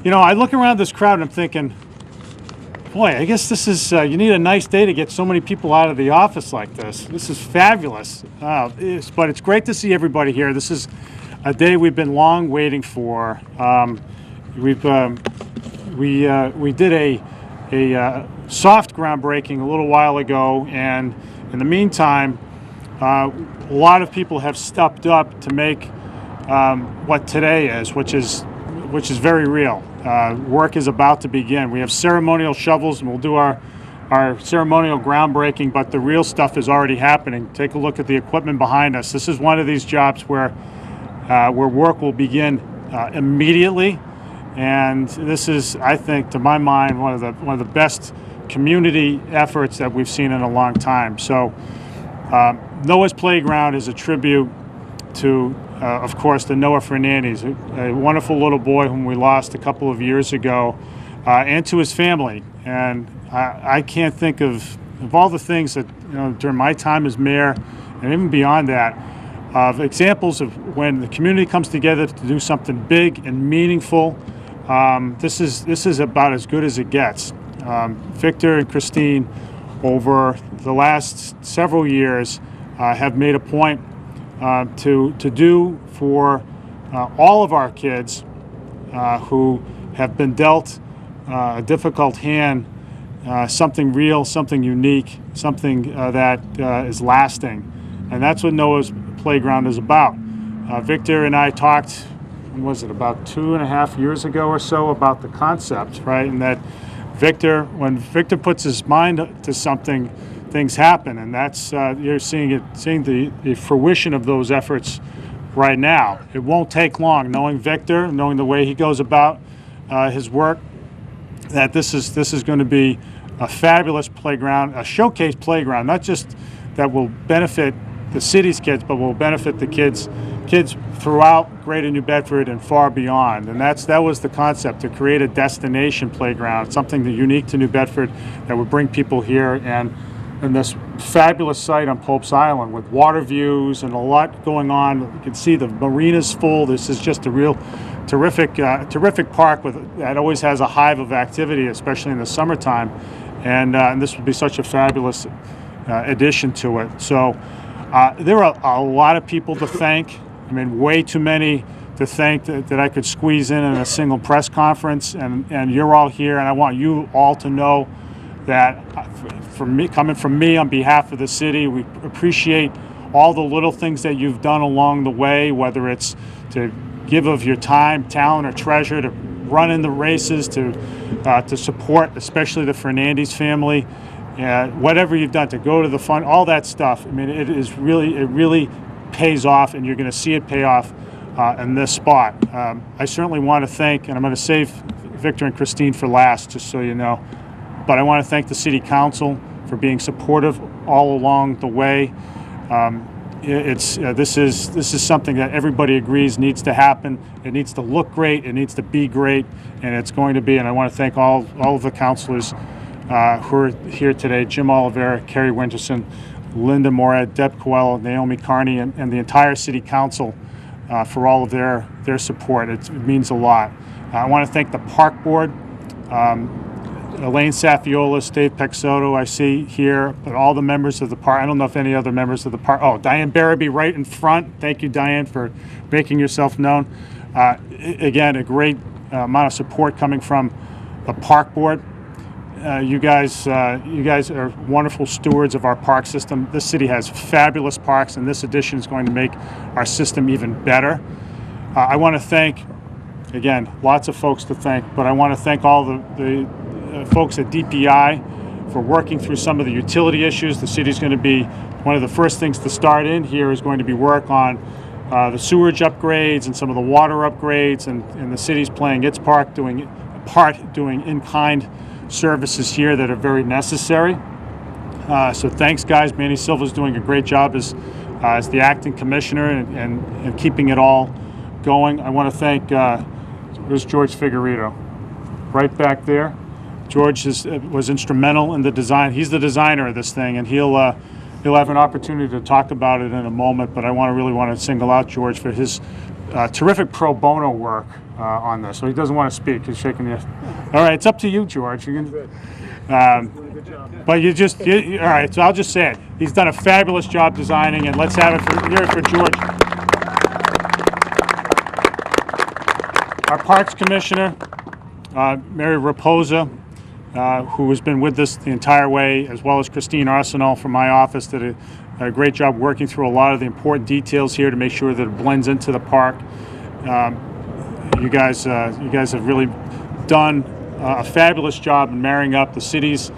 You know, I look around this crowd and I'm thinking, boy, I guess this is, you need a nice day to get so many people out of the office like this. This is fabulous. But it's great to see everybody here. This is a day we've been long waiting for. We did a soft groundbreaking a little while ago, and in the meantime, a lot of people have stepped up to make what today is, which is very real. Work is about to begin. We have ceremonial shovels, and we'll do our ceremonial groundbreaking, but the real stuff is already happening. Take a look at the equipment behind us. This is one of these jobs where work will begin immediately, and this is, I think, to my mind, one of the best community efforts that we've seen in a long time. So Noah's Playground is a tribute to, of course, to Noah Fernandez, a wonderful little boy whom we lost a couple of years ago, and to his family. And I can't think of all the things that, during my time as mayor, and even beyond that, of examples of when the community comes together to do something big and meaningful. This is about as good as it gets. Victor and Christine, over the last several years, have made a point to do for all of our kids who have been dealt a difficult hand, something real, something unique, something that is lasting. And that's what Noah's Playground is about. Victor and I talked, when was it, about 2.5 years ago or so, about the concept, right? And that when Victor puts his mind to something, things happen, and that's you're seeing the fruition of those efforts right now. It won't take long. Knowing Victor, knowing the way he goes about his work, that this is going to be a fabulous playground, a showcase playground, not just that will benefit the city's kids, but will benefit the kids throughout Greater New Bedford and far beyond. And that was the concept, to create a destination playground, something that unique to New Bedford that would bring people here, and this fabulous site on Pope's Island with water views and a lot going on. You can see the marina's full. This is just a real terrific park that always has a hive of activity, especially in the summertime. And this would be such a fabulous addition to it. So there are a lot of people to thank. I mean, way too many to thank that I could squeeze in a single press conference. And you're all here, and I want you all to know that coming from me on behalf of the city, we appreciate all the little things that you've done along the way, whether it's to give of your time, talent, or treasure, to run in the races, to support especially the Fernandez family, whatever you've done, to go to the fund, all that stuff. I mean, it really pays off, and you're going to see it pay off in this spot. I certainly want to thank, and I'm going to save Victor and Christine for last, just so you know, but I want to thank the City Council for being supportive all along the way. This is something that everybody agrees needs to happen. It needs to look great. It needs to be great, and it's going to be. And I want to thank all of the councilors who are here today: Jim Oliveira, Kerry Winterson, Linda Morad, Deb Coelho, Naomi Carney, and the entire City Council for all of their support. It means a lot. I want to thank the Park Board. Elaine Safiola, Dave Pexoto, I see here, but all the members of the park. I don't know if any other members of the park. Oh, Diane Barabee right in front. Thank you, Diane, for making yourself known. Again, a great amount of support coming from the Park Board. You guys are wonderful stewards of our park system. This city has fabulous parks, and this addition is going to make our system even better. I want to thank, again, lots of folks to thank, but I want to thank all the folks at DPI for working through some of the utility issues. The city's going to be, one of the first things to start in here is going to be work on the sewerage upgrades and some of the water upgrades, and the city's playing its part, doing in-kind services here that are very necessary. So thanks, guys. Manny Silva's doing a great job as the acting commissioner and keeping it all going. I want to thank, where's George Figueredo? Right back there. George was instrumental in the design. He's the designer of this thing, and he'll have an opportunity to talk about it in a moment, but I really want to single out George for his terrific pro bono work on this. So he doesn't want to speak. He's shaking his. All right, it's up to you, George. You can, but all right. So I'll just say it. He's done a fabulous job designing, and let's have it hear it for George. Our Parks Commissioner, Mary Raposa, who has been with us the entire way, as well as Christine Arsenault from my office, did a great job working through a lot of the important details here to make sure that it blends into the park. You guys have really done a fabulous job in marrying up the city's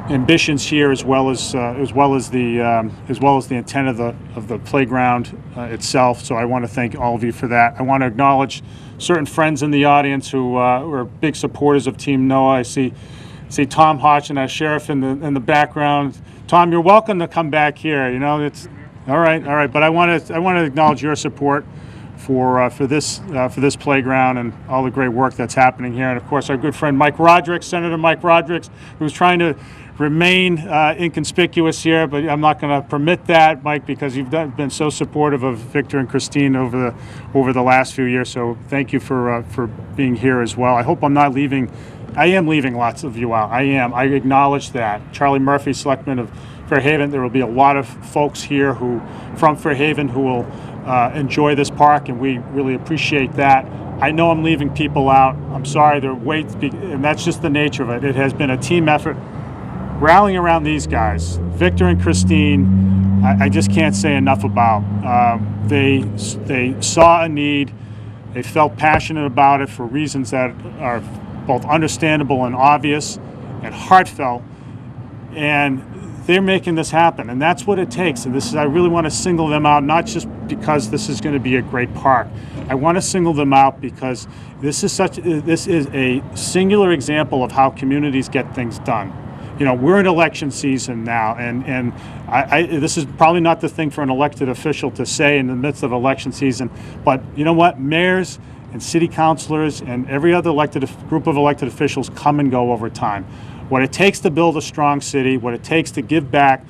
ambitions here, as well as the intent of the playground itself. So I want to thank all of you for that. I want to acknowledge certain friends in the audience who are big supporters of Team NOAA. I see Tom Hodgson, our sheriff, in the background. Tom, you're welcome to come back here. You know, it's all right. But I want to acknowledge your support for this playground and all the great work that's happening here. And of course, our good friend Mike Rodrigues, Senator Mike Rodrigues, who's trying to remain inconspicuous here, but I'm not going to permit that, Mike, because you've been so supportive of Victor and Christine over the last few years. So thank you for being here as well. I hope I'm not leaving. I am leaving lots of you out. I am. I acknowledge that. Charlie Murphy, Selectman of Fairhaven. There will be a lot of folks here from Fairhaven who will enjoy this park, and we really appreciate that. I know I'm leaving people out. I'm sorry. And that's just the nature of it. It has been a team effort. Rallying around these guys, Victor and Christine, I just can't say enough about. They saw a need. They felt passionate about it for reasons that are both understandable and obvious and heartfelt. And they're making this happen, and that's what it takes. And I really want to single them out, not just because this is going to be a great park. I want to single them out because this is a singular example of how communities get things done. You know, we're in election season now, and this is probably not the thing for an elected official to say in the midst of election season, but you know what? Mayors and city councilors and every other group of elected officials come and go over time. What it takes to build a strong city, what it takes to give back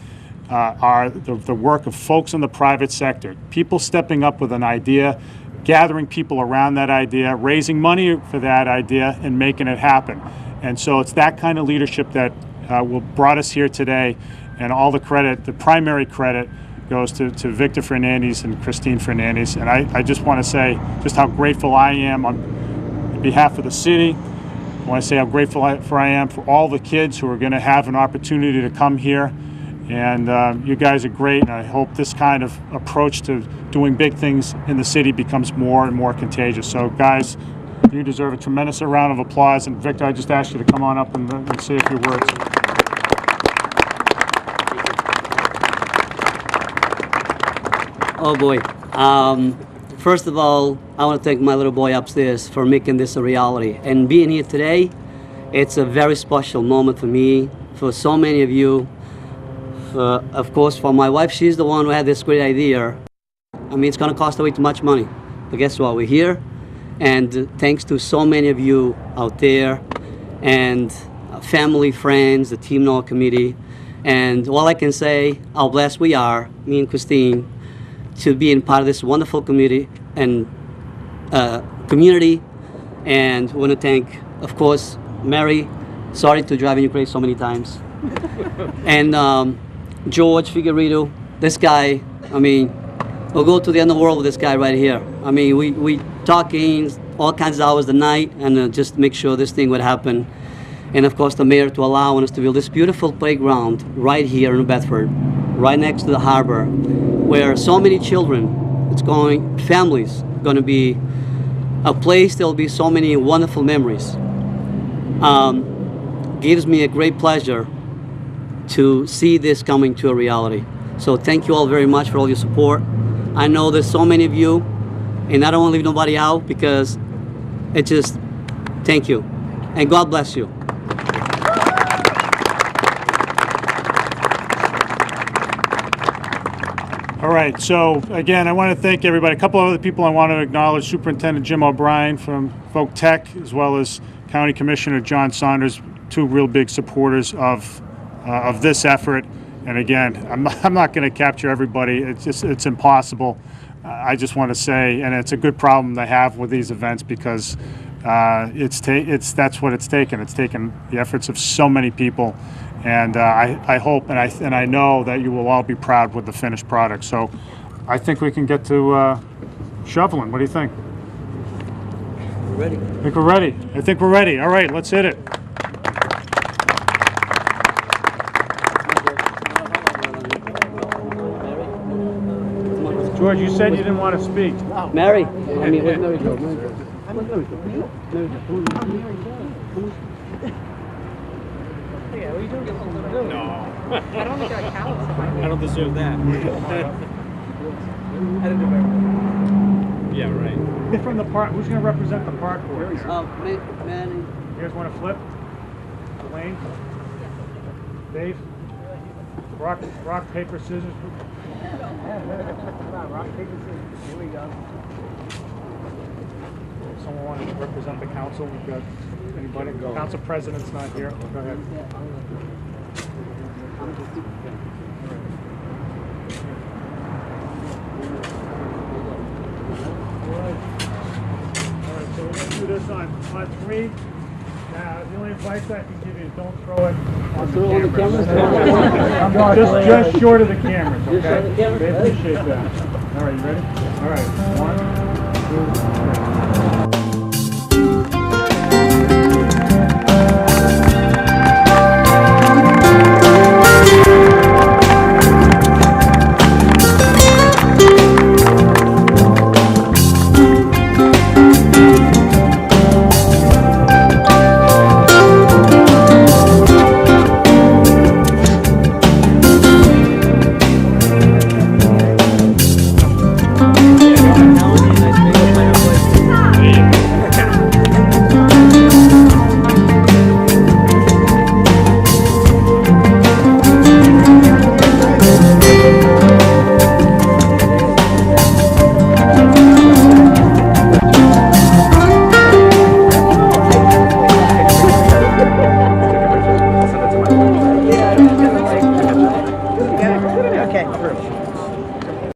are the work of folks in the private sector, people stepping up with an idea, gathering people around that idea, raising money for that idea, and making it happen. And so it's that kind of leadership that brought us here today, and all the credit, the primary credit, goes to Victor Fernandez and Christine Fernandez. And I just want to say just how grateful I am on behalf of the city. I want to say how grateful I am for all the kids who are going to have an opportunity to come here. And you guys are great, and I hope this kind of approach to doing big things in the city becomes more and more contagious. So guys, you deserve a tremendous round of applause. And Victor, I just asked you to come on up and say a few words. Oh boy. First of all, I want to thank my little boy upstairs for making this a reality. And being here today, it's a very special moment for me, for so many of you. Of course, for my wife, she's the one who had this great idea. I mean, it's going to cost way too much money. But guess what? We're here. And thanks to so many of you out there, and family, friends, the Team NOAA committee. And all I can say, how blessed we are, me and Christine, to be in part of this wonderful community. And we want to thank, of course, Mary. Sorry to driving you crazy so many times. And George Figueredo, this guy, I mean, we'll go to the end of the world with this guy right here. I mean, we talking all kinds of hours a night, and just make sure this thing would happen. And of course, the mayor to allow us to build this beautiful playground right here in Bedford, right next to the harbor, where so many children, families, going to be a place. There'll be so many wonderful memories. Gives me a great pleasure to see this coming to a reality. So thank you all very much for all your support. I know there's so many of you, and I don't want to leave nobody out, because it just, thank you. And God bless you. All right, so again, I want to thank everybody. A couple of other people I want to acknowledge: Superintendent Jim O'Brien from Folk Tech, as well as County Commissioner John Saunders, two real big supporters of this effort. And again, I'm not going to capture everybody. It's impossible. I just want to say, and it's a good problem to have with these events because that's what it's taken. It's taken the efforts of so many people, and I hope and I know that you will all be proud with the finished product. So I think we can get to shoveling. What do you think? We're ready. I think we're ready. I think we're ready. All right, let's hit it. George, you said you didn't want to speak. Mary. I mean, where's Mary go? Mary go. Where's Mary go? Mary go. Yeah, what are you doing? No. I don't think that counts. I don't deserve that. I didn't do very Yeah, right. Who's from the park? Who's going to represent the park board? Manny. You guys want to flip? Elaine? Dave? Rock, paper, scissors. rock, paper, scissors. Here we go. Someone want to represent the council? We've got anybody? Council president's not here. Go ahead. All right, so we're going to do this on three. Now, the only advice I can give you is don't throw it on the cameras. Just short of the cameras, okay? They appreciate that. All right, you ready? All right, 1, 2, 3.